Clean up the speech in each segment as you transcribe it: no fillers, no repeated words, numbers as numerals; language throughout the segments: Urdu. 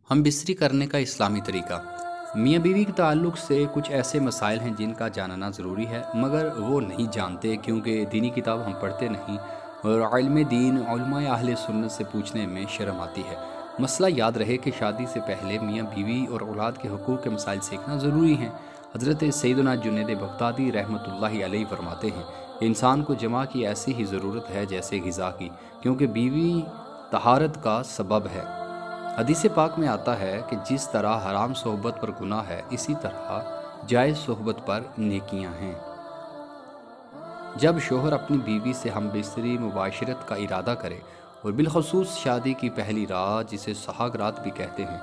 ہم بستری کرنے کا اسلامی طریقہ۔ میاں بیوی کے تعلق سے کچھ ایسے مسائل ہیں جن کا جاننا ضروری ہے، مگر وہ نہیں جانتے کیونکہ دینی کتاب ہم پڑھتے نہیں، اور علم دین علماء اہل سنت سے پوچھنے میں شرم آتی ہے۔ مسئلہ یاد رہے کہ شادی سے پہلے میاں بیوی اور اولاد کے حقوق کے مسائل سیکھنا ضروری ہیں۔ حضرت سیدنا جنید بغدادی رحمۃ اللہ علیہ فرماتے ہیں کہ انسان کو جماع کی ایسی ہی ضرورت ہے جیسے غذا کی، کیونکہ بیوی طہارت کا سبب ہے۔ حدیث پاک میں آتا ہے کہ جس طرح حرام صحبت پر گناہ ہے، اسی طرح جائز صحبت پر نیکیاں ہیں۔ جب شوہر اپنی بیوی سے ہم بستری مباشرت کا ارادہ کرے، اور بالخصوص شادی کی پہلی رات جسے سہاگ رات بھی کہتے ہیں،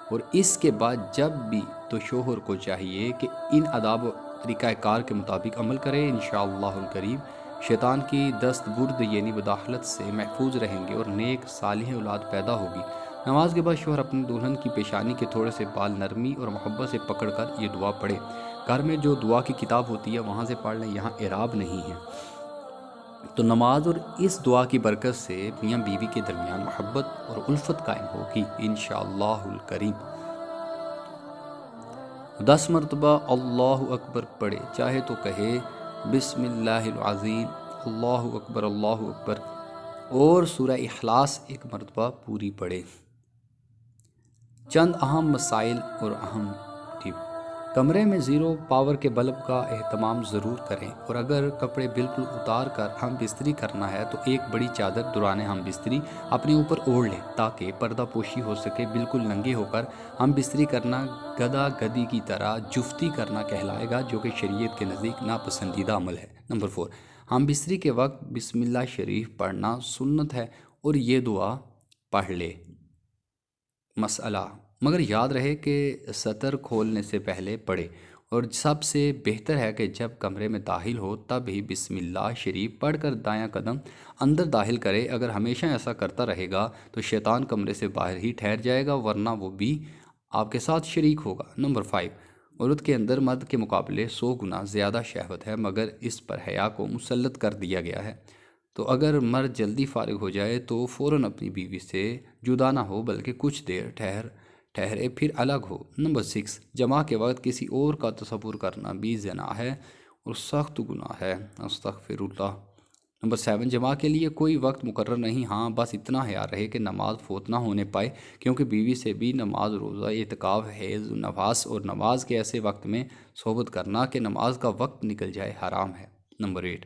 اور اس کے بعد جب بھی، تو شوہر کو چاہیے کہ ان آداب و طریقہ کار کے مطابق عمل کرے۔ انشاءاللہ الکریم شیطان کی دست برد یعنی مداخلت سے محفوظ رہیں گے اور نیک صالح اولاد پیدا ہوگی۔ نماز کے بعد شوہر اپنی دلہن کی پیشانی کے تھوڑے سے بال نرمی اور محبت سے پکڑ کر یہ دعا پڑھے۔ گھر میں جو دعا کی کتاب ہوتی ہے وہاں سے پڑھ لیں، یہاں اعراب نہیں ہے۔ تو نماز اور اس دعا کی برکت سے میاں بیوی کے درمیان محبت اور الفت قائم ہوگی انشاءاللہ الکریم۔ 10 مرتبہ اللہ اکبر پڑھے، چاہے تو کہے بسم اللہ العظیم، اللہ اکبر اللہ اکبر، اور سورہ اخلاص 1 مرتبہ پوری پڑھے۔ چند اہم مسائل اور اہم ٹپ۔ کمرے میں زیرو پاور کے بلب کا اہتمام ضرور کریں، اور اگر کپڑے بالکل اتار کر ہم بستری کرنا ہے تو ایک بڑی چادر دوران ہم بستری اپنے اوپر اوڑھ لیں تاکہ پردہ پوشی ہو سکے۔ بالکل ننگے ہو کر ہم بستری کرنا گدھا گدھی کی طرح جفتی کرنا کہلائے گا، جو کہ شریعت کے نزدیک ناپسندیدہ عمل ہے۔ نمبر 4، ہم بستری کے وقت بسم اللہ شریف پڑھنا سنت ہے، اور یہ دعا پڑھ لے۔ مسئلہ، مگر یاد رہے کہ ستر کھولنے سے پہلے پڑھے، اور سب سے بہتر ہے کہ جب کمرے میں داخل ہو تب ہی بسم اللہ شریف پڑھ کر دایاں قدم اندر داخل کرے۔ اگر ہمیشہ ایسا کرتا رہے گا تو شیطان کمرے سے باہر ہی ٹھہر جائے گا، ورنہ وہ بھی آپ کے ساتھ شریک ہوگا۔ نمبر 5، عورت کے اندر مرد کے مقابلے 100 گنا زیادہ شہوت ہے، مگر اس پر حیا کو مسلط کر دیا گیا ہے۔ تو اگر مرد جلدی فارغ ہو جائے تو فوراً اپنی بیوی سے جدا نہ ہو، بلکہ کچھ دیر ٹھہرے پھر الگ ہو۔ نمبر 6، جماع کے وقت کسی اور کا تصور کرنا بھی زنا ہے اور سخت گناہ ہے، استغفر اللہ۔ نمبر 7، جماع کے لیے کوئی وقت مقرر نہیں، ہاں بس اتنا خیال رہے کہ نماز فوت نہ ہونے پائے، کیونکہ بیوی سے بھی نماز، روزہ، اعتکاف، حیض، نفاس اور نماز کے ایسے وقت میں صحبت کرنا کہ نماز کا وقت نکل جائے حرام ہے۔ نمبر 8،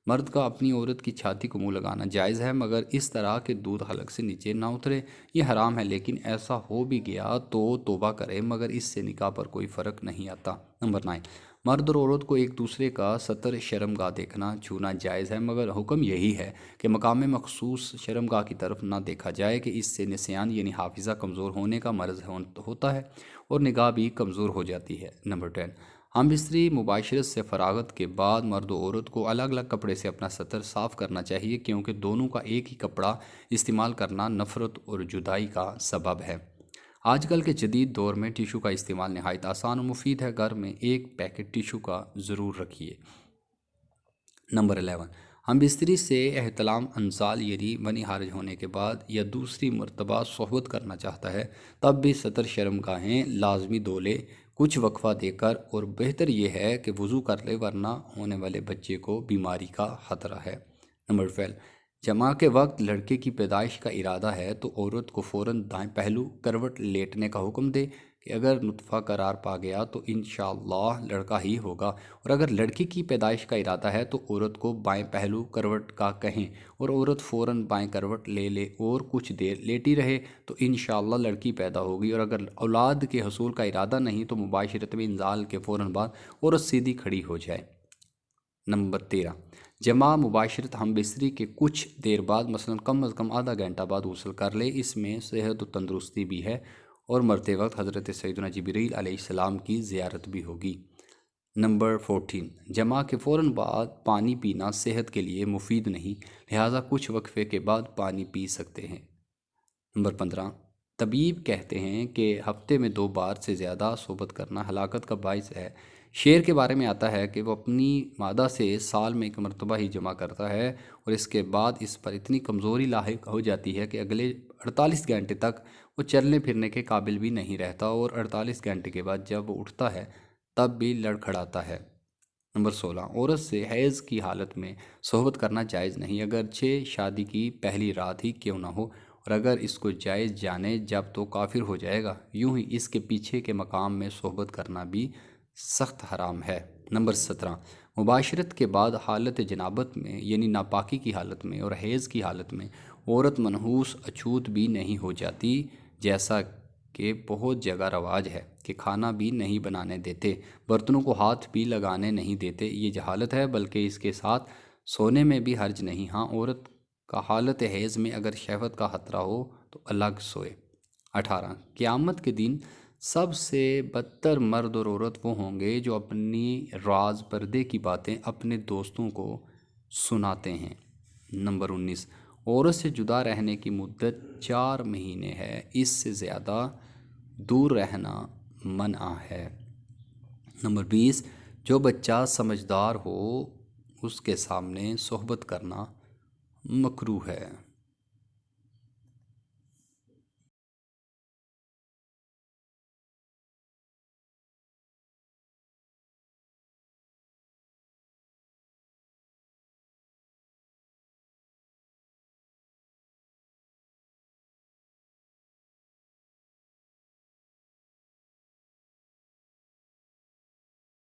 مرد کا اپنی عورت کی چھاتی کو منہ لگانا جائز ہے، مگر اس طرح کہ دودھ حلق سے نیچے نہ اترے، یہ حرام ہے۔ لیکن ایسا ہو بھی گیا تو توبہ کرے، مگر اس سے نکاح پر کوئی فرق نہیں آتا۔ نمبر 9، مرد اور عورت کو ایک دوسرے کا ستر شرمگاہ دیکھنا چھونا جائز ہے، مگر حکم یہی ہے کہ مقام مخصوص شرمگاہ کی طرف نہ دیکھا جائے کہ اس سے نسیان یعنی حافظہ کمزور ہونے کا مرض ہوتا ہے اور نگاہ بھی کمزور ہو جاتی ہے۔ نمبر 10، ہم بستری مباشرت سے فراغت کے بعد مرد و عورت کو الگ الگ کپڑے سے اپنا ستر صاف کرنا چاہیے، کیونکہ دونوں کا ایک ہی کپڑا استعمال کرنا نفرت اور جدائی کا سبب ہے۔ آج کل کے جدید دور میں ٹیشو کا استعمال نہایت آسان و مفید ہے، گھر میں ایک پیکٹ ٹیشو کا ضرور رکھیے۔ نمبر 11، ہم بستری سے احتلام انزال یعنی منی خارج ہونے کے بعد یا دوسری مرتبہ صحبت کرنا چاہتا ہے، تب بھی ستر شرمگاہیں لازمی دھو لے کچھ وقفہ دے کر، اور بہتر یہ ہے کہ وضو کر لے، ورنہ ہونے والے بچے کو بیماری کا خطرہ ہے۔ نمبر 12، جماع کے وقت لڑکے کی پیدائش کا ارادہ ہے تو عورت کو فوراً دائیں پہلو کروٹ لیٹنے کا حکم دے کہ اگر نطفہ قرار پا گیا تو انشاءاللہ لڑکا ہی ہوگا، اور اگر لڑکی کی پیدائش کا ارادہ ہے تو عورت کو بائیں پہلو کروٹ کا کہیں، اور عورت فوراً بائیں کروٹ لے لے اور کچھ دیر لیٹی رہے تو انشاءاللہ لڑکی پیدا ہوگی، اور اگر اولاد کے حصول کا ارادہ نہیں تو مباشرت میں انزال کے فوراً بعد عورت سیدھی کھڑی ہو جائے۔ نمبر 13، جماع مباشرت ہم بستری کے کچھ دیر بعد مثلاً کم از کم آدھا گھنٹہ بعد غسل کر لے، اس میں صحت و تندرستی بھی ہے، اور مرتے وقت حضرت سیدنا جبریل علیہ السلام کی زیارت بھی ہوگی۔ نمبر 14، جماع کے فوراً بعد پانی پینا صحت کے لیے مفید نہیں، لہٰذا کچھ وقفے کے بعد پانی پی سکتے ہیں۔ نمبر 15، طبیب کہتے ہیں کہ ہفتے میں 2 بار سے زیادہ صحبت کرنا ہلاکت کا باعث ہے، شیر کے بارے میں آتا ہے کہ وہ اپنی مادہ سے سال میں ایک مرتبہ ہی جمع کرتا ہے اور اس کے بعد اس پر اتنی کمزوری لاحق ہو جاتی ہے کہ اگلے 48 گھنٹے تک وہ چلنے پھرنے کے قابل بھی نہیں رہتا، اور 48 گھنٹے کے بعد جب وہ اٹھتا ہے تب بھی لڑکھڑاتا ہے۔ نمبر 16، عورت سے حیض کی حالت میں صحبت کرنا جائز نہیں، اگرچہ شادی کی پہلی رات ہی کیوں نہ ہو، اور اگر اس کو جائز جانے جب تو کافر ہو جائے گا۔ یوں ہی اس کے پیچھے کے مقام میں صحبت کرنا بھی سخت حرام ہے۔ نمبر 17، مباشرت کے بعد حالت جنابت میں یعنی ناپاکی کی حالت میں اور حیض کی حالت میں عورت منحوس اچھوت بھی نہیں ہو جاتی، جیسا کہ بہت جگہ رواج ہے کہ کھانا بھی نہیں بنانے دیتے، برتنوں کو ہاتھ بھی لگانے نہیں دیتے۔ یہ جہالت ہے، بلکہ اس کے ساتھ سونے میں بھی حرج نہیں۔ ہاں، عورت کا حالت حیض میں اگر شہوت کا خطرہ ہو تو الگ سوئے۔ 18، قیامت کے دن سب سے بدتر مرد اور عورت وہ ہوں گے جو اپنی راز پردے کی باتیں اپنے دوستوں کو سناتے ہیں۔ نمبر 19، عورت سے جدا رہنے کی مدت 4 مہینے ہے، اس سے زیادہ دور رہنا منع ہے۔ نمبر 20، جو بچہ سمجھدار ہو اس کے سامنے صحبت کرنا مکروہ ہے۔